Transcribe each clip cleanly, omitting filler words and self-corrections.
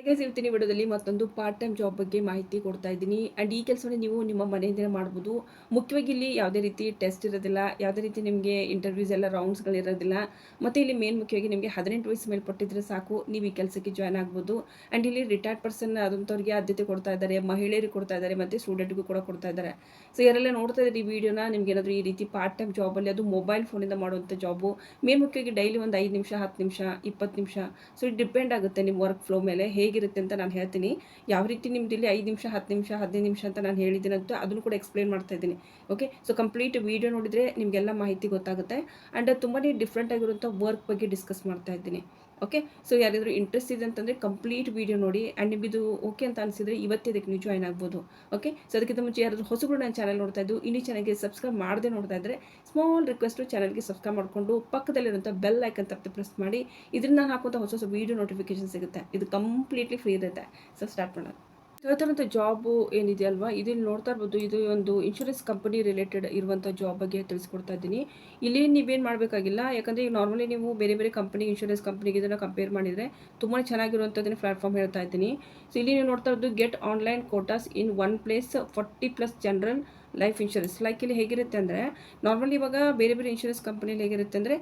Guys ಇವತ್ತಿನ ವಿಡಿಯೋದಲ್ಲಿ ಮತ್ತೊಂದು ಪಾರ್ಟ್ ಟೈಮ್ ಜಾಬ್ ಬಗ್ಗೆ ಮಾಹಿತಿ ಕೊಡ್ತಾ ಇದ್ದೀನಿ. ಆ್ಯಂಡ್ ಈ ಕೆಲಸವನ್ನು ನೀವು ನಿಮ್ಮ ಮನೆಯಿಂದಲೇ ಮಾಡ್ಬೋದು. ಮುಖ್ಯವಾಗಿ ಇಲ್ಲಿ ಯಾವುದೇ ರೀತಿ ಟೆಸ್ಟ್ ಇರೋದಿಲ್ಲ, ಯಾವುದೇ ರೀತಿ ನಿಮಗೆ ಇಂಟರ್ವ್ಯೂಸ್ ಎಲ್ಲ ರೌಂಡ್ಸ್ಗಳಿರೋದಿಲ್ಲ. ಮತ್ತು ಇಲ್ಲಿ ಮೇನ್ ಮುಖ್ಯವಾಗಿ ನಿಮಗೆ 18 ವಯಸ್ಸು ಮೇಲ್ಪಟ್ಟಿದ್ರೆ ಸಾಕು, ನೀವು ಈ ಕೆಲಸಕ್ಕೆ ಜಾಯ್ನ್ ಆಗ್ಬೋದು. ಆ್ಯಂಡ್ ಇಲ್ಲಿ ರಿಟೈರ್ಡ್ ಪರ್ಸನ್ ಆದಂಥವ್ರಿಗೆ ಆದ್ಯತೆ ಕೊಡ್ತಾ ಇದ್ದಾರೆ, ಮಹಿಳೆಯರಿಗೆ ಕೊಡ್ತಾ ಇದ್ದಾರೆ, ಮತ್ತು ಸ್ಟೂಡೆಂಟ್ಗೂ ಕೂಡ ಕೊಡ್ತಾ ಇದ್ದಾರೆ. ಸೊ ಯಾರೆಲ್ಲ ನೋಡ್ತಾ ಇದ್ದಾರೆ ಈ ವಿಡಿಯೋನ, ನಿಮ್ಗೆ ಏನಾದರೂ ಈ ರೀತಿ ಪಾರ್ಟ್ ಟೈಮ್ ಜಾಬಲ್ಲಿ ಅದು ಮೊಬೈಲ್ ಫೋನಿಂದ ಮಾಡುವಂಥ ಜಾಬು, ಮೇನ್ ಮುಖ್ಯವಾಗಿ ಡೈಲಿ ಒಂದು 5 ನಿಮಿಷ, 10 ನಿಮಿಷ, 20 ನಿಮಿಷ. ಸೊ ಇದು ಡಿಪೆಂಡ್ ಆಗುತ್ತೆ ನಿಮ್ಮ ವರ್ಕ್ ಫ್ಲೋ ಮೇಲೆ ಹೇಗಿರುತ್ತೆ ಅಂತ ನಾನು ಹೇಳ್ತೀನಿ. ಯಾವ ರೀತಿ ನಿಮ್ದು ಇಲ್ಲಿ 5 ನಿಮಿಷ, 10 ನಿಮಿಷ, 15 ನಿಮಿಷ ಅಂತ ನಾನು ಹೇಳಿದ್ದೀನಿ ಅಂತ ಅದನ್ನು ಕೂಡ ಎಕ್ಸ್ಪ್ಲೇನ್ ಮಾಡ್ತಾ ಇದ್ದೀನಿ. ಓಕೆ, ಸೊ ಕಂಪ್ಲೀಟ್ ವಿಡಿಯೋ ನೋಡಿದರೆ ನಿಮಗೆಲ್ಲ ಮಾಹಿತಿ ಗೊತ್ತಾಗುತ್ತೆ. ಆ್ಯಂಡ್ ತುಂಬಾ ಡಿಫ್ರೆಂಟ್ ಆಗಿರುವಂಥ ವರ್ಕ್ ಬಗ್ಗೆ ಡಿಸ್ಕಸ್ ಮಾಡ್ತಾ ಇದ್ದೀನಿ. ಓಕೆ, ಸೊ ಯಾರಾದರೂ ಇಂಟ್ರೆಸ್ಟ್ ಇದೆ ಅಂತಂದರೆ ಕಂಪ್ಲೀಟ್ ವಿಡಿಯೋ ನೋಡಿ. ಆ್ಯಂಡ್ ನಿಮ್ಮದು ಓಕೆ ಅಂತ ಅನಿಸಿದರೆ ಇವತ್ತೇ ಇದಕ್ಕೆ ನೀವು ಜಾಯ್ನ್ ಆಗ್ಬೋದು. ಓಕೆ, ಸೊ ಅದಕ್ಕಿಂತ ಮುಂಚೆ ಯಾರಾದರೂ ಹೊಸಗಳು ನನ್ನ ಚಾನಲ್ ನೋಡ್ತಾ ಇದ್ದು ಇನ್ನೂ ಚಾನಲ್ಗೆ ಸಬ್ಸ್ಕ್ರೈಬ್ ಮಾಡದೆ ನೋಡ್ತಾ ಇದ್ದರೆ ಸ್ಮಾಲ್ ರಿಕ್ವೆಸ್ಟು, ಚಾನಲ್ಗೆ ಸಬ್ಸ್ಕ್ರೈಬ್ ಮಾಡಿಕೊಂಡು ಪಕ್ಕದಲ್ಲಿರುವಂಥ ಬೆಲ್ ಐಕನ್ ತಪ್ಪದೆ ಪ್ರೆಸ್ ಮಾಡಿ. ಇದರಿಂದ ನಾನು ಹಾಕುವಂಥ ಹೊಸ ಹೊಸ ವೀಡಿಯೋ ನೋಟಿಫಿಕೇಶನ್ ಸಿಗುತ್ತೆ. ಇದು ಕಂಪ್ಲೀಟ್ಲಿ ಫ್ರೀ ಇರುತ್ತೆ. ಸೊ ಸ್ಟಾರ್ಟ್ ಮಾಡೋಣ. ಇವತ್ತಿನಂಥ ಜಾಬು ಏನಿದೆ ಅಲ್ವಾ, ಇದನ್ನು ನೋಡ್ತಾ ಇರ್ಬೋದು. ಇದು ಒಂದು ಇನ್ಶೂರೆನ್ಸ್ ಕಂಪನಿ ರಿಲೇಟೆಡ್ ಇರುವಂಥ ಜಾಬ್ ಬಗ್ಗೆ ತಿಳಿಸ್ಕೊಡ್ತಾ ಇದ್ದೀನಿ. ಇಲ್ಲಿ ನೀವೇನು ಮಾಡಬೇಕಾಗಿಲ್ಲ, ಯಾಕಂದರೆ ಈಗ ನಾರ್ಮಲಿ ನೀವು ಬೇರೆ ಬೇರೆ ಕಂಪನಿ, ಇನ್ಶೂರೆನ್ಸ್ ಕಂಪ್ನಿಗೆ ಇದನ್ನು ಕಂಪೇರ್ ಮಾಡಿದರೆ ತುಂಬಾ ಚೆನ್ನಾಗಿರುವಂಥದ್ದನ್ನು ಪ್ಲಾಟ್ಫಾರ್ಮ್ ಹೇಳ್ತಾ ಇದ್ದೀನಿ. ಸೊ ಇಲ್ಲಿ ನೀವು ನೋಡ್ತಾ ಇರೋದು get online quotes in one place 40+ general life insurance. Like ಇಲ್ಲಿ ಹೇಗಿರುತ್ತೆ ಅಂದರೆ, ನಾರ್ಮಲಿ ಇವಾಗ ಬೇರೆ ಬೇರೆ ಇನ್ಶೂರೆನ್ಸ್ ಕಂಪನಿಯಲ್ಲಿ ಹೇಗಿರುತ್ತೆ ಅಂದರೆ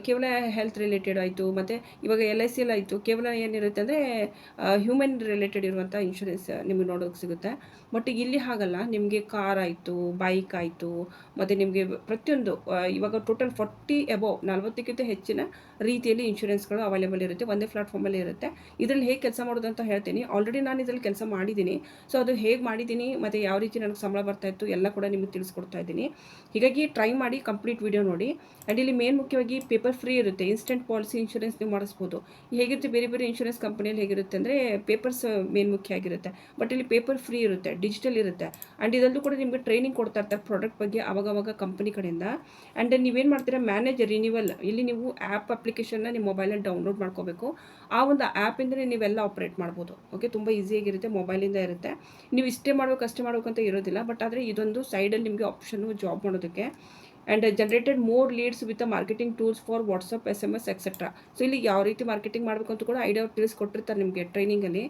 ಕೇವಲ ಹೆಲ್ತ್ ರಿಲೇಟೆಡ್ ಆಯಿತು, ಮತ್ತು ಇವಾಗ LIC ಎಲ್ಲ ಆಯಿತು, ಕೇವಲ ಏನಿರುತ್ತೆ ಅಂದರೆ ಹ್ಯೂಮನ್ ರಿಲೇಟೆಡ್ ಇರುವಂಥ ಇನ್ಶೂರೆನ್ಸ್ ನಿಮಗೆ ನೋಡೋಕೆ ಸಿಗುತ್ತೆ. ಬಟ್ ಇಲ್ಲಿ ಹಾಗಲ್ಲ, ನಿಮಗೆ ಕಾರ್ ಆಯಿತು, ಬೈಕ್ ಆಯಿತು, ಮತ್ತು ನಿಮಗೆ ಪ್ರತಿಯೊಂದು ಇವಾಗ ಟೋಟಲ್ 40 ಅಬೌವ್ 40ಕ್ಕಿಂತ ಹೆಚ್ಚಿನ ರೀತಿಯಲ್ಲಿ ಇನ್ಶೂರೆನ್ಸ್ಗಳು ಅವೈಲೇಬಲ್ ಇರುತ್ತೆ, ಒಂದೇ ಪ್ಲಾಟ್ಫಾರ್ಮಲ್ಲಿ ಇರುತ್ತೆ. ಇದರಲ್ಲಿ ಹೇಗೆ ಕೆಲಸ ಮಾಡೋದು ಅಂತ ಹೇಳ್ತೀನಿ. ಆಲ್ರೆಡಿ ನಾನು ಇದರಲ್ಲಿ ಕೆಲಸ ಮಾಡಿದ್ದೀನಿ. ಸೊ ಅದು ಹೇಗೆ ಮಾಡಿದ್ದೀನಿ ಮತ್ತು ಯಾವ ರೀತಿ ನನಗೆ ಸಂಬಳ ಬರ್ತಾಯಿತ್ತು ಎಲ್ಲ ಕೂಡ ನಿಮಗೆ ತಿಳಿಸ್ಕೊಡ್ತಾ ಇದ್ದೀನಿ. ಹೀಗಾಗಿ ಟ್ರೈ ಮಾಡಿ, ಕಂಪ್ಲೀಟ್ ವಿಡಿಯೋ ನೋಡಿ. ಆ್ಯಂಡ್ ಇಲ್ಲಿ ಮೇನ್ ಮುಖ್ಯವಾಗಿ ಪೇಪರ್ ಫ್ರೀ ಇರುತ್ತೆ. ಇನ್ಸ್ಟೆಂಟ್ ಪಾಲಿಸಿ ಇನ್ಶೂರೆನ್ಸ್ ನೀವು ಮಾಡಿಸ್ಬೋದು. ಹೇಗಿರುತ್ತೆ ಬೇರೆ ಬೇರೆ ಇನ್ಶೂರೆನ್ಸ್ ಕಂಪನಿಯಲ್ಲಿ ಹೇಗಿರುತ್ತೆ ಅಂದರೆ ಪೇಪರ್ಸ್ ಮೇನ್ ಮುಖ್ಯ ಆಗಿರುತ್ತೆ. ಬಟ್ ಇಲ್ಲಿ ಪೇಪರ್ ಫ್ರೀ ಇರುತ್ತೆ, ಡಿಜಿಟಲ್ ಇರುತ್ತೆ. ಆ್ಯಂಡ್ ಇದರಲ್ಲೂ ಕೂಡ ನಿಮಗೆ ಟ್ರೈನಿಂಗ್ ಕೊಡ್ತಾ ಇರ್ತಾರೆ ಪ್ರಾಡಕ್ಟ್ ಬಗ್ಗೆ ಅವಾಗವಾಗ ಕಂಪನಿ ಕಡೆಯಿಂದ. ಆ್ಯಂಡ್ ನೀವೇನು ಮಾಡ್ತೀರಾ, ಮ್ಯಾನೇಜ್ ರಿನ್ಯೂವಲ್, ಇಲ್ಲಿ ನೀವು ಆ್ಯಪ್ ಅಪ್ಲಿಕೇಶನ್ನ ನಿಮ್ಮ ಮೊಬೈಲಲ್ಲಿ ಡೌನ್ಲೋಡ್ ಮಾಡ್ಕೋಬೇಕು. ಆ ಒಂದು ಆ್ಯಪಿಂದಲೇ ನೀವೆಲ್ಲ ಆಪ್ರೇಟ್ ಮಾಡ್ಬೋದು. ಓಕೆ, ತುಂಬ ಈಸಿಯಾಗಿರುತ್ತೆ, ಮೊಬೈಲಿಂದ ಇರುತ್ತೆ. ನೀವು ಇಷ್ಟೇ ಮಾಡಬೇಕು ಅಷ್ಟೇ ಮಾಡಬೇಕಂತ ಇರೋದಿಲ್ಲ. ಬಟ್ ಆದರೆ ಇದೊಂದು ಸೈಡಲ್ಲಿ ನಿಮಗೆ ಆಪ್ಷನ್ನು ಜಾಬ್ ಮಾಡೋದಕ್ಕೆ. And generated more leads with marketing tools for WhatsApp, SMS etcetera. So ಇಲ್ಲಿ ಯಾವ ರೀತಿ ಮಾರ್ಕೆಟಿಂಗ್ ಮಾಡಬೇಕು ಅಂತ ಕೂಡ ಐಡಿಯಾ ತಿಳಿಸ್ಕೊಟ್ಟಿರ್ತಾರೆ ನಿಮಗೆ ಟ್ರೈನಿಂಗಲ್ಲಿ.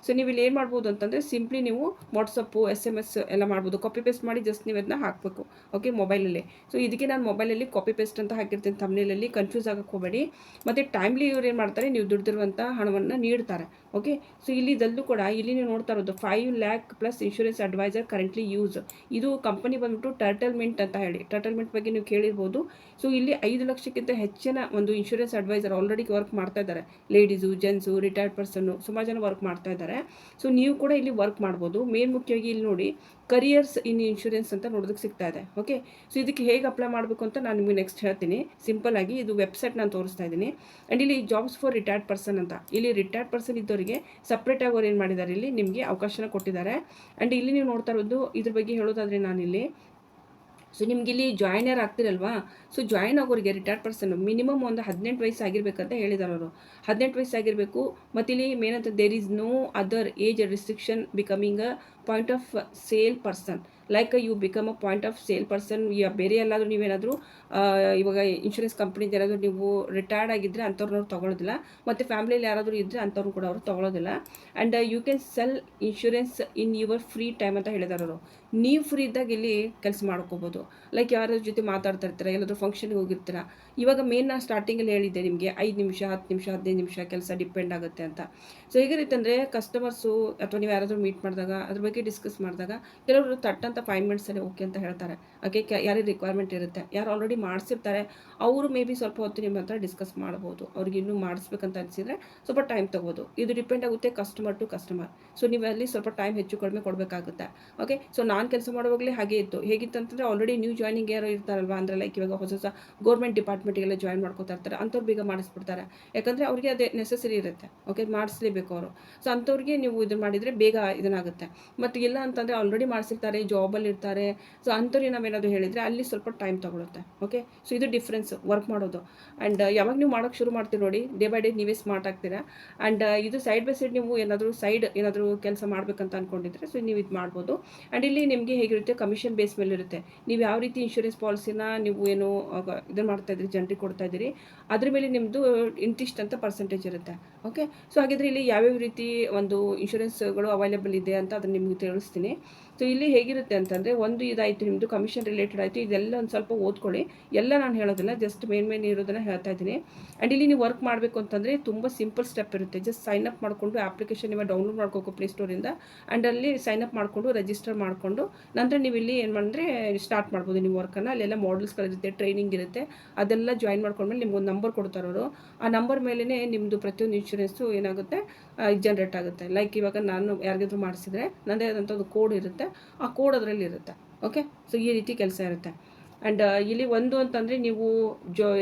ಸೊ ನೀವು ಇಲ್ಲಿ ಏನು ಮಾಡ್ಬೋದು ಅಂತಂದರೆ, ಸಿಂಪ್ಲಿ ನೀವು ವಾಟ್ಸಪ್ಪು, SMS ಎಲ್ಲ ಮಾಡ್ಬೋದು. ಕಾಪಿ ಪೇಸ್ಟ್ ಮಾಡಿ ಜಸ್ಟ್ ನೀವು ಅದನ್ನ ಹಾಕಬೇಕು. ಓಕೆ, ಮೊಬೈಲಲ್ಲಿ. ಸೊ ಇದಕ್ಕೆ ನಾನು ಮೊಬೈಲಲ್ಲಿ ಕಾಪಿ ಪೇಸ್ಟ್ ಅಂತ ಹಾಕಿರ್ತೀನಿ ಥಂಬ್ನೇಲಲ್ಲಿ, ಕನ್ಫ್ಯೂಸ್ ಆಗಕ್ಕೆ ಹೋಗಬೇಡಿ. ಮತ್ತು ಟೈಮ್ಲಿ ಇವ್ರು ಏನು ಮಾಡ್ತಾರೆ, ನೀವು ದುಡ್ದಿರುವಂಥ ಹಣವನ್ನು ನೀಡ್ತಾರೆ. ಓಕೆ, ಸೊ ಇಲ್ಲಿ ಇದಲ್ಲೂ ಕೂಡ ಇಲ್ಲಿ ನೀವು ನೋಡ್ತಾ ಇರೋದು 5 lakh plus insurance advisor currently use. ಇದು ಕಂಪನಿ ಬಂದ್ಬಿಟ್ಟು ಟರ್ಟಲ್ ಮಿಂಟ್ ಅಂತ ಹೇಳಿ, ಟರ್ಟಲ್ ಮಿಂಟ್ ಬಗ್ಗೆ ನೀವು ಕೇಳಿರ್ಬೋದು. ಸೊ ಇಲ್ಲಿ 5 ಲಕ್ಷಕ್ಕಿಂತ ಹೆಚ್ಚಿನ ಒಂದು ಇನ್ಶೂರೆನ್ಸ್ ಅಡ್ವೈಸರ್ ಆಲ್ರೆಡಿ ವರ್ಕ್ ಮಾಡ್ತಾ ಇದ್ದಾರೆ. ಲೇಡೀಸು, ಜೆಂಟ್ಸು, ರಿಟೈರ್ಡ್ ಪರ್ಸನ್ನು ಸುಮಾರು ಜನ ವರ್ಕ್ ಮಾಡ್ತಾ ಇದ್ದಾರೆ. ಸೊ ನೀವು ಕೂಡ ಇಲ್ಲಿ ವರ್ಕ್ ಮಾಡ್ಬೋದು. ಮೇನ್ ಮುಖ್ಯವಾಗಿ ಇಲ್ಲಿ ನೋಡಿ, ಕರಿಯರ್ಸ್ ಇನ್ ಇನ್ಶೂರೆನ್ಸ್ ಅಂತ ನೋಡೋದಕ್ಕೆ ಸಿಗ್ತಾ ಇದೆ. ಓಕೆ, ಸೊ ಇದಕ್ಕೆ ಹೇಗೆ ಅಪ್ಲೈ ಮಾಡಬೇಕು ಅಂತ ನಾನು ನಿಮಗೆ ನೆಕ್ಸ್ಟ್ ಹೇಳ್ತೀನಿ. ಸಿಂಪಲ್ ಆಗಿ ಇದು ವೆಬ್ಸೈಟ್ ನಾನು ತೋರಿಸ್ತಾ ಇದ್ದೀನಿ. ಆ್ಯಂಡ್ ಇಲ್ಲಿ ಜಾಬ್ಸ್ ಫಾರ್ ರಿಟೈರ್ಡ್ ಪರ್ಸನ್ ಅಂತ, ಇಲ್ಲಿ ರಿಟೈರ್ಡ್ ಪರ್ಸನ್ ಇದ್ದವರಿಗೆ ಸಪ್ರೇಟಾಗಿ ಅವ್ರು ಏನು ಮಾಡಿದ್ದಾರೆ, ಇಲ್ಲಿ ನಿಮಗೆ ಅವಕಾಶನ ಕೊಟ್ಟಿದ್ದಾರೆ. ಆ್ಯಂಡ್ ಇಲ್ಲಿ ನೀವು ನೋಡ್ತಾ ಇರೋದು ಇದ್ರ ಬಗ್ಗೆ ಹೇಳೋದಾದರೆ ನಾನಿಲ್ಲಿ, ಸೊ ನಿಮ್ಗೆ ಇಲ್ಲಿ ಜಾಯ್ನರ್ ಆಗ್ತಿರಲ್ವಾ, ಸೊ ಜಾಯ್ನ್ ಆಗೋರಿಗೆ ರಿಟೈರ್ಡ್ ಪರ್ಸನ್ ಮಿನಿಮಮ್ ಒಂದು 18 ವಯಸ್ಸು ಆಗಿರ್ಬೇಕಂತ ಹೇಳಿದ್ದಾರೆ ಅವರು. 18 ವಯಸ್ಸು ಆಗಿರಬೇಕು. ಮತ್ತು ಇಲ್ಲಿ ಮೇನಂತ there is no other age restriction becoming a point of sale person. Like you become a point of sale person. ಬೇರೆ ಎಲ್ಲಾದರೂ ನೀವೇನಾದರೂ ಇವಾಗ ಇನ್ಶೂರೆನ್ಸ್ ಕಂಪ್ನಿದು ಏನಾದರೂ ನೀವು ರಿಟೈರ್ಡ್ ಆಗಿದ್ದರೆ ಅಂಥವ್ರನ್ನ ತೊಗೊಳ್ಳೋದಿಲ್ಲ. ಮತ್ತು ಫ್ಯಾಮಿಲಿಯಲ್ಲಿ ಯಾರಾದರೂ ಇದ್ದರೆ ಅಂಥವ್ರು ಕೂಡ ಅವರು ತೊಗೊಳ್ಳೋದಿಲ್ಲ. And you can sell insurance in your free time ಅಂತ ಹೇಳಿದ್ದಾರೆ ಅವರು. ನೀವು ಫ್ರೀ ಇದ್ದಾಗ ಇಲ್ಲಿ ಕೆಲಸ ಮಾಡ್ಕೋಬೋದು. ಲೈಕ್ ಯಾರ ಜೊತೆ ಮಾತಾಡ್ತಾ ಇರ್ತೀರ, ಎಲ್ಲಾದರೂ ಫಂಕ್ಷನ್ಗೆ ಹೋಗಿರ್ತೀರ. ಇವಾಗ ಮೇನ್ ನಾನು ಸ್ಟಾರ್ಟಿಂಗಲ್ಲಿ ಹೇಳಿದ್ದೆ ನಿಮಗೆ 5 ನಿಮಿಷ, 10 ನಿಮಿಷ, 15 ನಿಮಿಷ ಕೆಲಸ ಡಿಪೆಂಡ್ ಆಗುತ್ತೆ ಅಂತ. ಸೊ ಹೇಗಿರುತ್ತೆ ಅಂದರೆ, ಕಸ್ಟಮರ್ಸು ಅಥವಾ ನೀವು ಯಾರಾದರೂ ಮೀಟ್ ಮಾಡಿದಾಗ ಅದ್ರ ಬಗ್ಗೆ ಡಿಸ್ಕಸ್ ಮಾಡಿದಾಗ ಕೆಲವರು ತಟ್ಟಂತ 5 ಮಿನಿಟ್ಸಲ್ಲಿ ಓಕೆ ಅಂತ ಹೇಳ್ತಾರೆ. ಓಕೆ, ಯಾರಿಗೆ ರಿಕ್ವೈರ್ಮೆಂಟ್ ಇರುತ್ತೆ, ಯಾರು ಆಲ್ರೆಡಿ ಮಾಡಿಸಿರ್ತಾರೆ ಅವರು ಮೇ ಬಿ ಸ್ವಲ್ಪ ಹೊತ್ತು ನಿಮ್ಮ ಹತ್ರ ಡಿಸ್ಕಸ್ ಮಾಡ್ಬೋದು. ಅವ್ರಿಗೆ ಇನ್ನೂ ಮಾಡಿಸ್ಬೇಕಂತ ಅನಿಸಿದರೆ ಸ್ವಲ್ಪ ಟೈಮ್ ತೊಗೋಬೋದು. ಇದು ಡಿಪೆಂಡ್ ಆಗುತ್ತೆ ಕಸ್ಟಮರ್ ಟು ಕಸ್ಟಮರ್. ಸೊ ನೀವು ಅಲ್ಲಿ ಸ್ವಲ್ಪ ಟೈಮ್ ಹೆಚ್ಚು ಕಡಿಮೆ ಕೊಡಬೇಕಾಗುತ್ತೆ. ಓಕೆ, ಸೊ ನಾನು ಕೆಲಸ ಮಾಡುವಾಗಲೇ ಹಾಗೆ ಇತ್ತು. ಹೇಗಿತ್ತು ಅಂತಂದರೆ, ಆಲ್ರೆಡಿ ನ್ಯೂ ಜಾಯ್ನಿಂಗ್ ಯಾರೋ ಇರ್ತಾರಲ್ವ, ಅಂದರೆ ಲೈಕ್ ಇವಾಗ ಹೊಸ ಹೊಸ ಗೌರ್ಮೆಂಟ್ ಡಿಪಾರ್ಟ್ಮೆಂಟಿಗೆಲ್ಲ ಜಾಯ್ನ್ ಮಾಡ್ಕೋತಾ ಇರ್ತಾರೆ, ಅಂಥವ್ರು ಬೇಗ ಮಾಡಿಸ್ಬಿಡ್ತಾರೆ. ಯಾಕಂದರೆ ಅವರಿಗೆ ಅದೇ ನೆಸೆಸರಿ ಇರುತ್ತೆ. ಓಕೆ, ಮಾಡಿಸ್ಲೇಬೇಕು ಅವರು. ಸೊ ಅಂಥವ್ರಿಗೆ ನೀವು ಇದನ್ನು ಮಾಡಿದರೆ ಬೇಗ ಇದನ್ನಾಗುತ್ತೆ. ಮತ್ತು ಇಲ್ಲ ಅಂತಂದರೆ ಆಲ್ರೆಡಿ ಮಾಡಿಸಿರ್ತಾರೆ, ಜಾಬಲ್ಲಿ ಇರ್ತಾರೆ. ಸೊ ಅಂಥವ್ರಿಗೆ ನಾವೇನಾದರೂ ಹೇಳಿದರೆ ಅಲ್ಲಿ ಸ್ವಲ್ಪ ಟೈಮ್ ತೊಗೊಳುತ್ತೆ. ಓಕೆ, ಸೊ ಇದು ಡಿಫ್ರೆನ್ಸ್ ವರ್ಕ್ ಮಾಡೋದು. ಆ್ಯಂಡ್ ಯಾವಾಗ ನೀವು ಮಾಡೋಕ್ಕೆ ಶುರು ಮಾಡ್ತೀರಿ ನೋಡಿ, ಡೇ ಬೈ ಡೇ ನೀವೇ ಸ್ಮಾರ್ಟ್ ಆಗ್ತೀರಾ. ಆ್ಯಂಡ್ ಇದು ಸೈಡ್ ಬೈ ಸೈಡ್ ನೀವು ಏನಾದರೂ ಕೆಲಸ ಮಾಡಬೇಕಂತ ಅಂದ್ಕೊಂಡಿದ್ರೆ ಸೊ ನೀವು ಇದು ಮಾಡ್ಬೋದು. ಆ್ಯಂಡ್ ಇಲ್ಲಿ ನಿಮಗೆ ಹೇಗಿರುತ್ತೆ, ಕಮಿಷನ್ ಬೇಸ್ ಮೇಲೆ ಇರುತ್ತೆ. ನೀವು ಯಾವ ರೀತಿ ಇನ್ಶೂರೆನ್ಸ್ ಪಾಲಿಸಿನ ನೀವು ಏನು ಇದನ್ನು ಮಾಡ್ತಾಯಿದ್ದೀರಿ, ಜನರಿಗೆ ಕೊಡ್ತಾ ಇದ್ದೀರಿ, ಅದ್ರ ಮೇಲೆ ನಿಮ್ಮದು ಇಂತಿಷ್ಟು ಅಂತ ಪರ್ಸೆಂಟೇಜ್ ಇರುತ್ತೆ. ಓಕೆ, ಸೊ ಹಾಗಿದ್ರೆ ಇಲ್ಲಿ ಯಾವ್ಯಾವ ರೀತಿ ಒಂದು ಇನ್ಶೂರೆನ್ಸ್ಗಳು ಅವೈಲೇಬಲ್ ಇದೆ ಅಂತ ಅದನ್ನು ನಿಮಗೆ ತಿಳಿಸ್ತೀನಿ. ಸೊ ಇಲ್ಲಿ ಹೇಗಿರುತ್ತೆ ಅಂತಂದರೆ, ಒಂದು ಇದಾಯಿತು ನಿಮ್ಮದು ಕಮಿಷನ್ ರಿಲೇಟೆಡ್ ಆಯಿತು. ಇದೆಲ್ಲ ಒಂದು ಸ್ವಲ್ಪ ಓದ್ಕೊಳ್ಳಿ. ಎಲ್ಲ ನಾನು ಹೇಳೋದಿಲ್ಲ, ಜಸ್ಟ್ ಮೇನ್ ಇರೋದನ್ನು ಹೇಳ್ತಾ ಇದ್ದೀನಿ. ಆ್ಯಂಡ್ ಇಲ್ಲಿ ನೀವು ವರ್ಕ್ ಮಾಡಬೇಕು ಅಂತಂದರೆ ತುಂಬ ಸಿಂಪಲ್ ಸ್ಟೆಪ್ ಇರುತ್ತೆ. ಜಸ್ಟ್ ಸೈನ್ ಅಪ್ ಮಾಡಿಕೊಂಡು ಅಪ್ಲಿಕೇಶನ್ ನೀವು ಡೌನ್ಲೋಡ್ ಮಾಡ್ಕೋಬೇಕು ಪ್ಲೇಸ್ಟೋರಿಂದ. ಆ್ಯಂಡ್ ಅಲ್ಲಿ ಸೈನ್ ಅಪ್ ಮಾಡಿಕೊಂಡು ರಿಜಿಸ್ಟರ್ ಮಾಡಿಕೊಂಡು ನಂತರ ನೀವು ಇಲ್ಲಿ ಏನು ಮಾಡಿದ್ರೆ ಸ್ಟಾರ್ಟ್ ಮಾಡ್ಬೋದು ನೀವು ವರ್ಕನ್ನು. ಅಲ್ಲೆಲ್ಲ ಮಾಡಲ್ಸ್ಗಳಿರುತ್ತೆ, ಟ್ರೈನಿಂಗ್ ಇರುತ್ತೆ, ಅದೆಲ್ಲ ಜಾಯಿನ್ ಮಾಡ್ಕೊಂಡ್ಮೇಲೆ ನಿಮ್ಗೆ ಒಂದು ನಂಬರ್ ಕೊಡ್ತಾರೆ ಅವರು. ಆ ನಂಬರ್ ಮೇಲೇ ನಿಮ್ಮದು ಪ್ರತಿಯೊಂದು ಇನ್ಶೂರೆನ್ಸು ಏನಾಗುತ್ತೆ ಜನ್ರೇಟ್ ಆಗುತ್ತೆ. ಲೈಕ್ ಇವಾಗ ನಾನು ಯಾರಿಗಾದ್ರೂ ಮಾಡಿಸಿದ್ರೆ ನನ್ನದೇ ಆದಂಥ ಒಂದು ಕೋಡ್ ಇರುತ್ತೆ, ಆ ಕೋಡ್ ಅದರಲ್ಲಿ ಇರುತ್ತೆ. ಓಕೆ, ಸೊ ಈ ರೀತಿ ಕೆಲಸ ಇರುತ್ತೆ. ಆ್ಯಂಡ್ ಇಲ್ಲಿ ಒಂದು ಅಂತಂದರೆ ನೀವು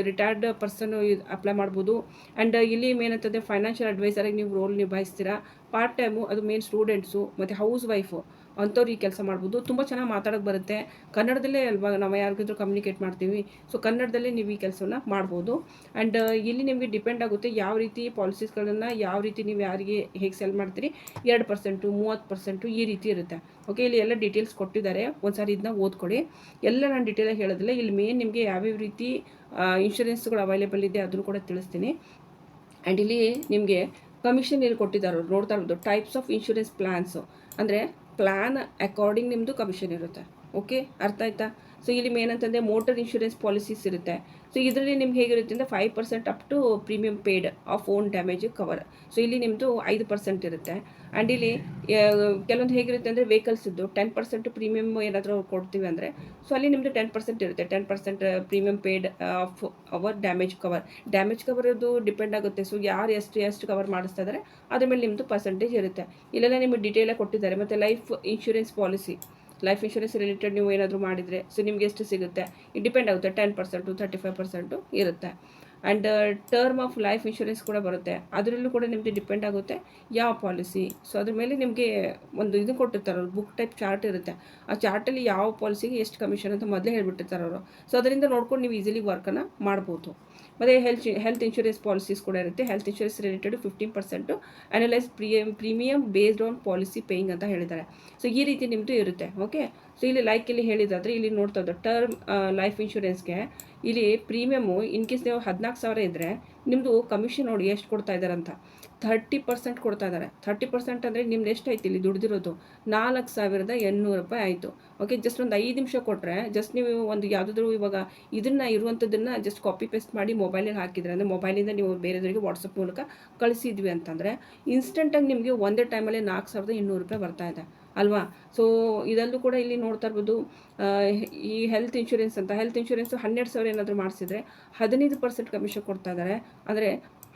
ರಿಟೈರ್ಡ್ ಪರ್ಸನ್ನು ಅಪ್ಲೈ ಮಾಡ್ಬೋದು. ಆ್ಯಂಡ್ ಇಲ್ಲಿ ಏನಂತಂದರೆ ಫೈನಾನ್ಷಿಯಲ್ ಅಡ್ವೈಸರಾಗಿ ನೀವು ರೋಲ್ ನಿಭಾಯಿಸ್ತೀರಾ. ಪಾರ್ಟ್ ಟೈಮು ಅದು ಮೇನ್ ಸ್ಟೂಡೆಂಟ್ಸು ಮತ್ತು ಹೌಸ್ ವೈಫು ಅಂಥವ್ರು ಈ ಕೆಲಸ ಮಾಡ್ಬೋದು. ತುಂಬ ಚೆನ್ನಾಗಿ ಮಾತಾಡೋಕ್ಕೆ ಬರುತ್ತೆ. ಕನ್ನಡದಲ್ಲೇ ಅಲ್ವಾ ನಾವು ಯಾರಿಗಾದ್ರೂ ಕಮ್ಯುನಿಕೇಟ್ ಮಾಡ್ತೀವಿ, ಸೊ ಕನ್ನಡದಲ್ಲೇ ನೀವು ಈ ಕೆಲಸವನ್ನು ಮಾಡ್ಬೋದು. ಆ್ಯಂಡ್ ಇಲ್ಲಿ ನಿಮಗೆ ಡಿಪೆಂಡ್ ಆಗುತ್ತೆ ಯಾವ ರೀತಿ ಪಾಲಿಸೀಸ್ಗಳನ್ನು ಯಾವ ರೀತಿ ನೀವು ಯಾರಿಗೆ ಹೇಗೆ ಸೆಲ್ ಮಾಡ್ತೀರಿ. 2%, 30% ಈ ರೀತಿ ಇರುತ್ತೆ. ಓಕೆ, ಇಲ್ಲಿ ಎಲ್ಲ ಡೀಟೇಲ್ಸ್ ಕೊಟ್ಟಿದ್ದಾರೆ, ಒಂದು ಸಾರಿ ಇದನ್ನ ಓದ್ಕೊಳ್ಳಿ. ಎಲ್ಲ ನಾನು ಡೀಟೇಲಾಗಿ ಹೇಳೋದಿಲ್ಲ. ಇಲ್ಲಿ ಮೇನ್ ನಿಮಗೆ ಯಾವ್ಯಾವ ರೀತಿ ಇನ್ಶೂರೆನ್ಸ್ಗಳು ಅವೈಲೇಬಲ್ ಇದೆ ಅದನ್ನು ಕೂಡ ತಿಳಿಸ್ತೀನಿ. ಆ್ಯಂಡ್ ಇಲ್ಲಿ ನಿಮಗೆ ಕಮಿಷನ್ ಇಲ್ಲಿ ಕೊಟ್ಟಿದ್ದಾರೆ, ನೋಡ್ತಾ ಇರ್ಬೋದು. ಟೈಪ್ಸ್ ಆಫ್ ಇನ್ಶೂರೆನ್ಸ್ ಪ್ಲ್ಯಾನ್ಸು ಅಂದರೆ ಪ್ಲ್ಯಾನ್ ಅಕಾರ್ಡಿಂಗ್ ನಿಮ್ಮದು ಕಮಿಷನ್ ಇರುತ್ತೆ. ಓಕೆ, ಅರ್ಥ ಆಯ್ತಾ? ಸೊ ಇಲ್ಲಿ ಮೇನ್ ಅಂತಂದರೆ ಮೋಟರ್ ಇನ್ಶೂರೆನ್ಸ್ ಪಾಲಿಸೀಸ್ ಇರುತ್ತೆ. ಸೊ ಇದರಲ್ಲಿ ನಿಮ್ಗೆ ಹೇಗಿರುತ್ತೆ ಅಂದರೆ 5% up to premium paid of own damage cover. So ಇಲ್ಲಿ ನಿಮ್ಮದು 5% ಇರುತ್ತೆ. ಆ್ಯಂಡ್ ಇಲ್ಲಿ ಕೆಲವೊಂದು ಹೇಗಿರುತ್ತೆ ಅಂದರೆ ವೆಹಿಕಲ್ಸ್ ಇದ್ದು 10% ಪ್ರೀಮಿಯಮ್ ಏನಾದರೂ ಕೊಡ್ತೀವಿ ಅಂದರೆ ಸೊ ಅಲ್ಲಿ ನಿಮ್ಮದು 10% ಇರುತ್ತೆ. 10% premium paid of our damage cover. Damage cover ಅದು ಡಿಪೆಂಡ್ ಆಗುತ್ತೆ. ಸೊ ಯಾರು ಎಷ್ಟು ಕವರ್ ಮಾಡಿಸ್ತಾ ಇದ್ದಾರೆ ಅದ್ರ ಮೇಲೆ ನಿಮ್ಮದು ಪರ್ಸೆಂಟೇಜ್ ಇರುತ್ತೆ. ಇಲ್ಲೆಲ್ಲ ನಿಮಗೆ ಡೀಟೇಲಾಗಿ ಕೊಟ್ಟಿದ್ದಾರೆ. ಮತ್ತು life insurance policy, life insurance related ನೀವು ಏನಾದರೂ ಮಾಡಿದರೆ ಸೊ ನಿಮಗೆ ಎಷ್ಟು ಸಿಗುತ್ತೆ ಇದು ಡಿಪೆಂಡ್ ಆಗುತ್ತೆ. 10%, 35% ಇರುತ್ತೆ. And term of life insurance ಕೂಡ ಬರುತ್ತೆ. ಅದರಲ್ಲೂ ಕೂಡ ನಿಮಗೆ ಡಿಪೆಂಡ್ ಆಗುತ್ತೆ ಯಾವ ಪಾಲಿಸಿ. ಸೊ ಅದ್ರ ಮೇಲೆ ನಿಮಗೆ ಒಂದು ಇದು ಕೊಟ್ಟಿರ್ತಾರೆ ಅವರು, ಬುಕ್ ಟೈಪ್ ಚಾರ್ಟ್ ಇರುತ್ತೆ. ಆ ಚಾರ್ಟಲ್ಲಿ ಯಾವ ಪಾಲಿಸಿಗೆ ಎಷ್ಟು ಕಮಿಷನ್ ಅಂತ ಮೊದಲೇ ಹೇಳ್ಬಿಟ್ಟಿರ್ತಾರೆ ಅವರು. ಸೊ ಅದರಿಂದ ನೋಡ್ಕೊಂಡು ನೀವು ಈಸಿಲಿ ವರ್ಕನ್ನು ಮಾಡ್ಬೋದು. ಮತ್ತು ಹೆಲ್ತ್ ಇನ್ಶೂರೆನ್ಸ್ ಪಾಲಿಸೀಸ್ ಕೂಡ ಇರುತ್ತೆ. Health insurance related 15% analyse premium based on policy paying ಅಂತ ಹೇಳಿದ್ದಾರೆ. ಸೊ ಈ ರೀತಿ ನಿಮ್ಮದು ಇರುತ್ತೆ. ಓಕೆ, ಸೊ ಇಲ್ಲಿ ಇಲ್ಲಿ ಹೇಳಿದಾದರೆ ಇಲ್ಲಿ ನೋಡ್ತಾ ಇದ್ದು ಟರ್ಮ್ ಲೈಫ್ ಇನ್ಶೂರೆನ್ಸ್ಗೆ ಇಲ್ಲಿ ಪ್ರೀಮಿಯಮು ಇನ್ ಕೇಸ್ ನೀವು 14,000 ಇದ್ದರೆ ನಿಮ್ಮದು ಕಮಿಷನ್ ನೋಡಿ ಎಷ್ಟು ಕೊಡ್ತಾ ಇದ್ದಾರೆ ಅಂತ. 30% ಕೊಡ್ತಾ ಇದ್ದಾರೆ. 30% ಅಂದರೆ ನಿಮ್ದು ಎಷ್ಟು ಆಯ್ತು ಇಲ್ಲಿ ದುಡ್ದಿರೋದು 4,800 ರೂಪಾಯಿ ಆಯಿತು. ಓಕೆ, ಜಸ್ಟ್ ಒಂದು 5 ನಿಮಿಷ ಕೊಟ್ಟರೆ ಜಸ್ಟ್ ನೀವು ಒಂದು ಯಾವುದಾದ್ರೂ ಇವಾಗ ಇದನ್ನು ಇರುವಂಥದ್ದನ್ನು ಜಸ್ಟ್ ಕಾಪಿ ಪೇಸ್ಟ್ ಮಾಡಿ ಮೊಬೈಲಲ್ಲಿ ಹಾಕಿದರೆ ಅಂದರೆ ಮೊಬೈಲಿಂದ ನೀವು ಬೇರೆಯವರಿಗೆ ವಾಟ್ಸಪ್ ಮೂಲಕ ಕಳಿಸಿದ್ವಿ ಅಂತಂದರೆ ಇನ್ಸ್ಟೆಂಟಾಗಿ ನಿಮಗೆ ಒಂದೇ ಟೈಮಲ್ಲಿ 4,200 ರೂಪಾಯಿ ಬರ್ತಾ ಇದೆ ಅಲ್ವಾ? ಸೊ ಇದಲ್ಲೂ ಕೂಡ ಇಲ್ಲಿ ನೋಡ್ತಾ ಇರ್ಬೋದು. ಈ ಹೆಲ್ತ್ ಇನ್ಶೂರೆನ್ಸ್ ಅಂತ, ಹೆಲ್ತ್ ಇನ್ಶೂರೆನ್ಸು 12,000 ಏನಾದರೂ ಮಾಡಿಸಿದ್ರೆ 15% ಕಮಿಷನ್ ಕೊಡ್ತಾ ಇದ್ದಾರೆ. ಅಂದರೆ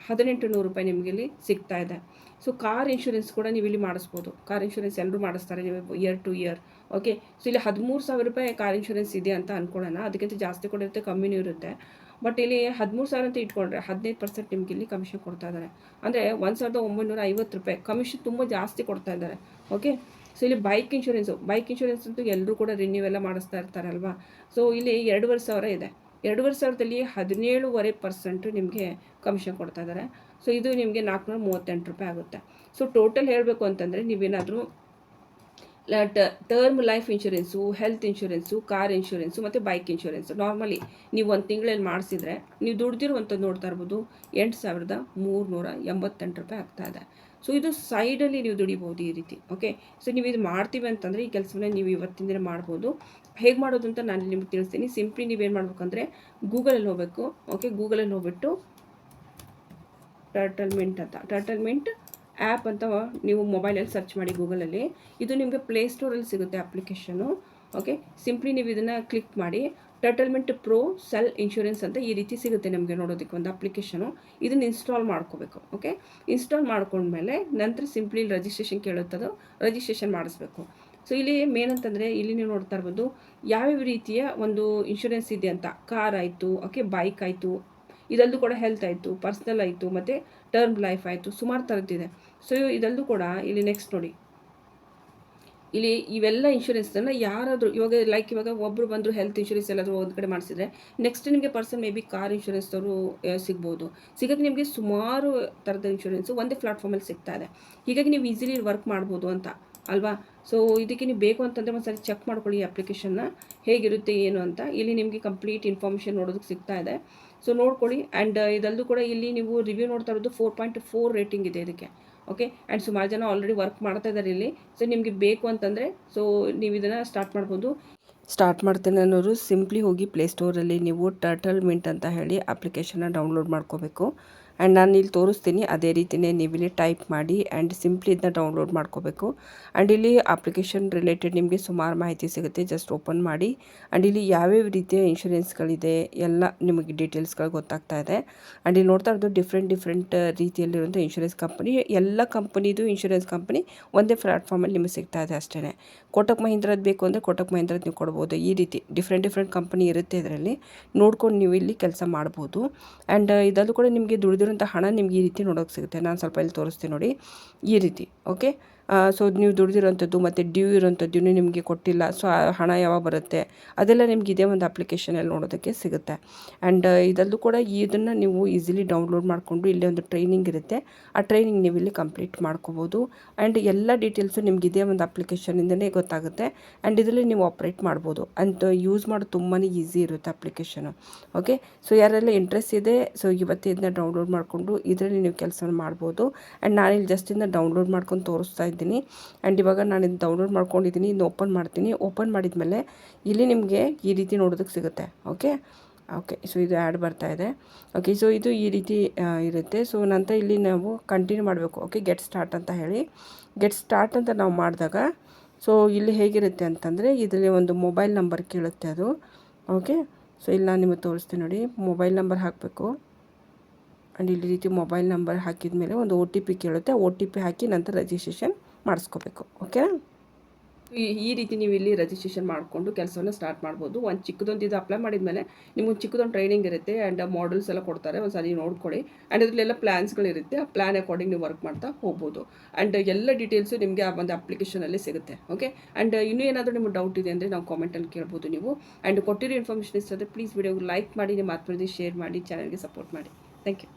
1,800 ರೂಪಾಯಿ ನಿಮಗೆ ಇಲ್ಲಿ ಸಿಗ್ತಾ ಇದೆ. ಸೊ ಕಾರ್ ಇನ್ಶೂರೆನ್ಸ್ ಕೂಡ ನೀವು ಇಲ್ಲಿ ಮಾಡಿಸ್ಬೋದು. ಕಾರ್ ಇನ್ಶೂರೆನ್ಸ್ ಎಲ್ಲರೂ ಮಾಡಿಸ್ತಾರೆ ನೀವು year to year. Okay, so ಇಲ್ಲಿ 13,000 ರೂಪಾಯಿ ಕಾರ್ ಇನ್ಶೂರೆನ್ಸ್ ಇದೆ ಅಂತ ಅಂದ್ಕೊಳ್ಳೋಣ. ಅದಕ್ಕಿಂತ ಜಾಸ್ತಿ ಕೂಡ ಇರುತ್ತೆ, ಕಮ್ಮಿನೂ ಇರುತ್ತೆ. ಬಟ್ ಇಲ್ಲಿ 13,000 ಅಂತ ಇಟ್ಕೊಂಡ್ರೆ 15% ನಿಮ್ಗೆ ಇಲ್ಲಿ ಕಮಿಷನ್ ಕೊಡ್ತಾ ಇದ್ದಾರೆ. ಅಂದರೆ 1,950 ರೂಪಾಯಿ ಕಮಿಷನ್ ತುಂಬ ಜಾಸ್ತಿ ಕೊಡ್ತಾ ಇದ್ದಾರೆ. ಓಕೆ, ಸೊ ಇಲ್ಲಿ ಬೈಕ್ ಇನ್ಶೂರೆನ್ಸ್ ಅಂತೂ ಎಲ್ಲರೂ ಕೂಡ ರಿನ್ಯೂ ಎಲ್ಲ ಮಾಡಿಸ್ತಾ ಇರ್ತಾರಲ್ವಾ. ಸೊ ಇಲ್ಲಿ 2,500 ಇದೆ. 2,500ದಲ್ಲಿ 17.5% ನಿಮಗೆ ಕಮಿಷನ್ ಕೊಡ್ತಾ ಇದ್ದಾರೆ. ಸೊ ಇದು ನಿಮಗೆ 438 ರೂಪಾಯಿ ಆಗುತ್ತೆ. ಸೊ ಟೋಟಲ್ ಹೇಳಬೇಕು ಅಂತಂದರೆ ನೀವೇನಾದರೂ term life insurance, health insurance, car insurance ಮತ್ತು ಬೈಕ್ ಇನ್ಶೂರೆನ್ಸು ನಾರ್ಮಲಿ ನೀವು ಒಂದು ತಿಂಗಳಲ್ಲಿ ಮಾಡಿಸಿದ್ರೆ ನೀವು ದುಡ್ದಿರುವಂಥದ್ದು ನೋಡ್ತಾ ಇರ್ಬೋದು 8,388 ರೂಪಾಯಿ ಆಗ್ತಾಯಿದೆ. ಸೊ ಇದು ಸೈಡಲ್ಲಿ ನೀವು ದುಡಿಬೋದು ಈ ರೀತಿ. ಓಕೆ, ಸೊ ನೀವು ಇದು ಮಾಡ್ತೀವಿ ಅಂತಂದರೆ ಈ ಕೆಲಸವನ್ನ ನೀವು ಇವತ್ತಿನ ದಿನ ಮಾಡ್ಬೋದು. ಹೇಗೆ ಮಾಡೋದು ಅಂತ ನಾನು ನಿಮಗೆ ತಿಳಿಸ್ತೀನಿ. ಸಿಂಪ್ಲಿ ನೀವೇನು ಮಾಡಬೇಕಂದ್ರೆ ಗೂಗಲಲ್ಲಿ ಹೋಗಬೇಕು. ಓಕೆ, ಗೂಗಲಲ್ಲಿ ಹೋಗ್ಬಿಟ್ಟು ಟರ್ಟಲ್ಮೆಂಟ್ ಆ್ಯಪ್ ಅಂತ ನೀವು ಮೊಬೈಲಲ್ಲಿ ಸರ್ಚ್ ಮಾಡಿ ಗೂಗಲಲ್ಲಿ. ಇದು ನಿಮಗೆ ಪ್ಲೇಸ್ಟೋರಲ್ಲಿ ಸಿಗುತ್ತೆ ಅಪ್ಲಿಕೇಶನು. ಓಕೆ, ಸಿಂಪ್ಲಿ ನೀವು ಇದನ್ನು ಕ್ಲಿಕ್ ಮಾಡಿ ಟರ್ಟಲ್ಮೆಂಟ್ ಪ್ರೋ ಸೆಲ್ ಇನ್ಶೂರೆನ್ಸ್ ಅಂತ ಈ ರೀತಿ ಸಿಗುತ್ತೆ ನಿಮಗೆ ನೋಡೋದಕ್ಕೆ ಒಂದು ಅಪ್ಲಿಕೇಶನು. ಇದನ್ನು ಇನ್ಸ್ಟಾಲ್ ಮಾಡ್ಕೋಬೇಕು. ಓಕೆ, ಇನ್ಸ್ಟಾಲ್ ಮಾಡ್ಕೊಂಡ್ಮೇಲೆ ನಂತರ ಸಿಂಪ್ಲಿ ರಿಜಿಸ್ಟ್ರೇಷನ್ ಕೇಳುತ್ತದು, ರಿಜಿಸ್ಟ್ರೇಷನ್ ಮಾಡಿಸ್ಬೇಕು. ಸೊ ಇಲ್ಲಿ ಮೇನ್ ಅಂತಂದರೆ ಇಲ್ಲಿ ನೀವು ನೋಡ್ತಾ ಇರ್ಬೋದು ಯಾವ್ಯಾವ ರೀತಿಯ ಒಂದು ಇನ್ಶೂರೆನ್ಸ್ ಇದೆ ಅಂತ. ಕಾರ್ ಆಯಿತು, ಓಕೆ, ಬೈಕ್ ಆಯಿತು, ಇದಲ್ಲೂ ಕೂಡ ಹೆಲ್ತ್ ಆಯಿತು, ಪರ್ಸ್ನಲ್ ಆಯಿತು, ಮತ್ತು ಟರ್ಮ್ ಲೈಫ್ ಆಯಿತು, ಸುಮಾರು ಥರದ್ದಿದೆ. ಸೊ ಇದಲ್ಲೂ ಕೂಡ ಇಲ್ಲಿ ನೆಕ್ಸ್ಟ್ ನೋಡಿ ಇಲ್ಲಿ ಇವೆಲ್ಲ ಇನ್ಶೂರೆನ್ಸನ್ನು ಯಾರಾದರೂ ಇವಾಗ ಒಬ್ಬರು ಬಂದರು ಹೆಲ್ತ್ ಇನ್ಶೂರೆನ್ಸ್ ಎಲ್ಲಾದರೂ ಒಂದು ಕಡೆ ಮಾಡಿಸಿದ್ರೆ ನೆಕ್ಸ್ಟ್ ನಿಮಗೆ ಪರ್ಸನ್ ಮೇ ಬಿ ಕಾರ್ ಇನ್ಶೂರೆನ್ಸ್ದವರು ಸಿಗ್ಬೋದು. ಸಿಗೋಕ್ಕೆ ನಿಮಗೆ ಸುಮಾರು ಥರದ ಇನ್ಶೂರೆನ್ಸು ಒಂದೇ ಪ್ಲಾಟ್ಫಾರ್ಮಲ್ಲಿ ಸಿಗ್ತಾ ಇದೆ. ಹೀಗಾಗಿ ನೀವು ಈಸಿಲಿ ವರ್ಕ್ ಮಾಡ್ಬೋದು ಅಂತ ಅಲ್ವಾ. ಸೊ ಇದಕ್ಕೆ ನೀವು ಬೇಕು ಅಂತಂದರೆ ಒಂದು ಸರಿ ಚೆಕ್ ಮಾಡ್ಕೊಳ್ಳಿ ಈ ಅಪ್ಲಿಕೇಶನ್ನ ಹೇಗಿರುತ್ತೆ ಏನು ಅಂತ. ಇಲ್ಲಿ ನಿಮಗೆ ಕಂಪ್ಲೀಟ್ ಇನ್ಫಾರ್ಮೇಷನ್ ನೋಡೋದಕ್ಕೆ ಸಿಗ್ತಾ ಇದೆ. ಸೊ ನೋಡ್ಕೊಳ್ಳಿ. ಆ್ಯಂಡ್ ಇದಲ್ಲೂ ಕೂಡ ಇಲ್ಲಿ ನೀವು ರಿವ್ಯೂ ನೋಡ್ತಾ ಇರೋದು 4.4 ರೇಟಿಂಗ್ ಇದೆ ಇದಕ್ಕೆ. ಓಕೆ. ಆ್ಯಂಡ್ ಸುಮಾರು ಜನ ಆಲ್ರೆಡಿ ವರ್ಕ್ ಮಾಡ್ತಾ ಇದ್ದಾರೆ ಇಲ್ಲಿ. ಸೊ ನಿಮಗೆ ಬೇಕು ಅಂತಂದರೆ ಸೊ ನೀವು ಇದನ್ನು ಸ್ಟಾರ್ಟ್ ಮಾಡ್ಬೋದು. ಸ್ಟಾರ್ಟ್ ಮಾಡ್ತೇನೆ ಅನ್ನೋರು ಸಿಂಪ್ಲಿ ಹೋಗಿ ಪ್ಲೇಸ್ಟೋರಲ್ಲಿ ನೀವು ಟರ್ಟಲ್ ಮಿಂಟ್ ಅಂತ ಹೇಳಿ ಅಪ್ಲಿಕೇಶನ್ನ ಡೌನ್ಲೋಡ್ ಮಾಡ್ಕೋಬೇಕು. ಆ್ಯಂಡ್ ನಾನು ಇಲ್ಲಿ ತೋರಿಸ್ತೀನಿ, ಅದೇ ರೀತಿಯೇ ನೀವಿಲ್ಲಿ ಟೈಪ್ ಮಾಡಿ ಆ್ಯಂಡ್ ಸಿಂಪ್ಲಿ ಇದನ್ನ ಡೌನ್ಲೋಡ್ ಮಾಡ್ಕೋಬೇಕು. ಆ್ಯಂಡ್ ಇಲ್ಲಿ ಅಪ್ಲಿಕೇಶನ್ ರಿಲೇಟೆಡ್ ನಿಮಗೆ ಸುಮಾರು ಮಾಹಿತಿ ಸಿಗುತ್ತೆ. ಜಸ್ಟ್ ಓಪನ್ ಮಾಡಿ ಆ್ಯಂಡ್ ಇಲ್ಲಿ ಯಾವ್ಯಾವ ರೀತಿಯ ಇನ್ಶೂರೆನ್ಸ್ಗಳಿದೆ ಎಲ್ಲ ನಿಮಗೆ ಡೀಟೇಲ್ಸ್ಗಳು ಗೊತ್ತಾಗ್ತಾ ಇದೆ. ಆ್ಯಂಡ್ ಇಲ್ಲಿ ನೋಡ್ತಾ ಇರೋದು ಡಿಫ್ರೆಂಟ್ ರೀತಿಯಲ್ಲಿರುವಂಥ ಇನ್ಶೂರೆನ್ಸ್ ಕಂಪನಿ. ಎಲ್ಲ ಕಂಪನಿದು ಇನ್ಶೂರೆನ್ಸ್ ಕಂಪನಿ ಒಂದೇ ಪ್ಲಾಟ್ಫಾರ್ಮಲ್ಲಿ ನಿಮಗೆ ಸಿಗ್ತಾ ಇದೆ ಅಷ್ಟೇ. ಕೋಟಕ್ ಮಹೀಂದ್ರದ್ದು ಬೇಕು ಅಂದರೆ ಕೋಟಕ್ ಮಹೀಂದ್ರದ್ದು ನೀವು ಕೊಡ್ಬೋದು. ಈ ರೀತಿ ಡಿಫ್ರೆಂಟ್ ಕಂಪನಿ ಇರುತ್ತೆ ಇದರಲ್ಲಿ, ನೋಡ್ಕೊಂಡು ನೀವು ಇಲ್ಲಿ ಕೆಲಸ ಮಾಡ್ಬೋದು. ಆ್ಯಂಡ್ ಇದಲ್ಲೂ ಕೂಡ ನಿಮಗೆ ದುಡಿದಿರೋಂಥ ಹಣ ನಿಮ್ಗೆ ಈ ರೀತಿ ನೋಡೋಕೆ ಸಿಗುತ್ತೆ. ನಾನು ಸ್ವಲ್ಪ ಇಲ್ಲಿ ತೋರಿಸ್ತೀನಿ ನೋಡಿ, ಈ ರೀತಿ. ಓಕೆ. ಸೊ ನೀವು ದುಡಿದಿರೋಂಥದ್ದು ಮತ್ತು ಡ್ಯೂ ಇರೋಂಥದ್ದು ಇನ್ನೂ ನಿಮಗೆ ಕೊಟ್ಟಿಲ್ಲ, ಸೊ ಆ ಹಣ ಯಾವಾಗ ಬರುತ್ತೆ ಅದೆಲ್ಲ ನಿಮ್ಗೆ ಇದೇ ಒಂದು ಅಪ್ಲಿಕೇಶನಲ್ಲಿ ನೋಡೋದಕ್ಕೆ ಸಿಗುತ್ತೆ. ಆ್ಯಂಡ್ ಇದಲ್ಲೂ ಕೂಡ ಇದನ್ನು ನೀವು ಈಸಿಲಿ ಡೌನ್ಲೋಡ್ ಮಾಡಿಕೊಂಡು ಇಲ್ಲೇ ಒಂದು ಟ್ರೈನಿಂಗ್ ಇರುತ್ತೆ, ಆ ಟ್ರೈನಿಂಗ್ ನೀವು ಇಲ್ಲಿ ಕಂಪ್ಲೀಟ್ ಮಾಡ್ಕೋಬೋದು. ಆ್ಯಂಡ್ ಎಲ್ಲ ಡೀಟೇಲ್ಸು ನಿಮ್ಗೆ ಇದೇ ಒಂದು ಅಪ್ಲಿಕೇಶನಿಂದನೇ ಗೊತ್ತಾಗುತ್ತೆ. ಆ್ಯಂಡ್ ಇದರಲ್ಲಿ ನೀವು ಆಪ್ರೇಟ್ ಮಾಡ್ಬೋದು ಅಂತ ಯೂಸ್ ಮಾಡೋದು ತುಂಬಾ ಈಸಿ ಇರುತ್ತೆ ಅಪ್ಲಿಕೇಶನು. ಓಕೆ. ಸೊ ಯಾರೆಲ್ಲ ಇಂಟ್ರೆಸ್ಟ್ ಇದೆ ಸೊ ಇವತ್ತೇ ಇದನ್ನ ಡೌನ್ಲೋಡ್ ಮಾಡಿಕೊಂಡು ಇದರಲ್ಲಿ ನೀವು ಕೆಲಸ ಮಾಡ್ಬೋದು. ಆ್ಯಂಡ್ ನಾನಿಲ್ಲಿ ಜಸ್ಟ್ ಇದನ್ನ ಡೌನ್ಲೋಡ್ ಮಾಡ್ಕೊಂಡು ತೋರಿಸ್ತಾ ಇದ್ದೀನಿ. ಆ್ಯಂಡ್ ಇವಾಗ ನಾನು ಇದು ಡೌನ್ಲೋಡ್ ಮಾಡ್ಕೊಂಡಿದ್ದೀನಿ. ಇನ್ನು ಓಪನ್ ಮಾಡ್ತೀನಿ. ಓಪನ್ ಮಾಡಿದ್ಮೇಲೆ ಇಲ್ಲಿ ನಿಮಗೆ ಈ ರೀತಿ ನೋಡೋದಕ್ಕೆ ಸಿಗುತ್ತೆ. ಓಕೆ. ಸೊ ಇದು ಆ್ಯಡ್ ಬರ್ತಾ ಇದೆ. ಓಕೆ. ಸೊ ಇದು ಈ ರೀತಿ ಇರುತ್ತೆ. ಸೊ ನಂತರ ಇಲ್ಲಿ ನಾವು ಕಂಟಿನ್ಯೂ ಮಾಡಬೇಕು. ಓಕೆ. ಗೆಟ್ ಸ್ಟಾರ್ಟ್ ಅಂತ ಹೇಳಿ ಗೆಟ್ ಸ್ಟಾರ್ಟ್ ಅಂತ ನಾವು ಮಾಡಿದಾಗ ಸೊ ಇಲ್ಲಿ ಹೇಗಿರುತ್ತೆ ಅಂತಂದರೆ ಇದರಲ್ಲಿ ಒಂದು ಮೊಬೈಲ್ ನಂಬರ್ ಕೇಳುತ್ತೆ ಅದು. ಓಕೆ. ಸೊ ಇಲ್ಲಿ ನಾನು ನಿಮಗೆ ತೋರಿಸ್ತೀನಿ ನೋಡಿ, ಮೊಬೈಲ್ ನಂಬರ್ ಹಾಕಬೇಕು. ಆ್ಯಂಡ್ ಇಲ್ಲಿ ರೀತಿ ಮೊಬೈಲ್ ನಂಬರ್ ಹಾಕಿದ ಮೇಲೆ ಒಂದು OTP ಕೇಳುತ್ತೆ. OTP ಹಾಕಿ ನಂತರ ರಿಜಿಸ್ಟ್ರೇಷನ್ ಮಾಡಿಸ್ಕೋಬೇಕು. ಓಕೆ. ಈ ರೀತಿ ನೀವು ಇಲ್ಲಿ ರಿಜಿಸ್ಟ್ರೇಷನ್ ಮಾಡಿಕೊಂಡು ಕೆಲಸವನ್ನು ಸ್ಟಾರ್ಟ್ ಮಾಡ್ಬೋದು. ಒಂದು ಚಿಕ್ಕದೊಂದು ಇದು ಅಪ್ಲೈ ಮಾಡಿದ್ಮೇಲೆ ನಿಮಗೆ ಚಿಕ್ಕದೊಂದು ಟ್ರೈನಿಂಗ್ ಇರುತ್ತೆ ಆ್ಯಂಡ್ ಮಾಡೆಲ್ಸ್ ಎಲ್ಲ ಕೊಡ್ತಾರೆ. ಒಂದು ಸಾರಿ ನೋಡ್ಕೊಳ್ಳಿ. ಆ್ಯಂಡ್ ಇದರಲ್ಲೆಲ್ಲ ಪ್ಲ್ಯಾನ್ಸ್ಗಳಿರುತ್ತೆ. ಆ ಪ್ಲ್ಯಾನ್ ಅಕಾರ್ಡಿಂಗ್ ನೀವು ವರ್ಕ್ ಮಾಡ್ತಾ ಹೋಗ್ಬೋದು. ಆ್ಯಂಡ್ ಎಲ್ಲ ಡೀಟೇಲ್ಸು ನಿಮಗೆ ಆ ಒಂದು ಅಪ್ಲಿಕೇಶನಲ್ಲಿ ಸಿಗುತ್ತೆ. ಓಕೆ. ಆ್ಯಂಡ್ ಇನ್ನೂ ಏನಾದರೂ ನಿಮಗೆ ಡೌಟ್ ಇದೆ ಅಂದರೆ ನಾವು ಕಾಮೆಂಟಲ್ಲಿ ಕೇಳ್ಬೋದು ನೀವು. ಆ್ಯಂಡ್ ಕೊಟ್ಟಿರೋ ಇನ್ಫಾರ್ಮೇಷನ್ ಇಷ್ಟ ಆದರೆ ಪ್ಲೀಸ್ ವಿಡಿಯೋಗೆ ಲೈಕ್ ಮಾಡಿ, ನಿಮ್ಮ ಆತ್ಮೀಯರಿಗೆ ಶೇರ್ ಮಾಡಿ, ಚಾನಲ್ಗೆ ಸಪೋರ್ಟ್ ಮಾಡಿ. Thank you.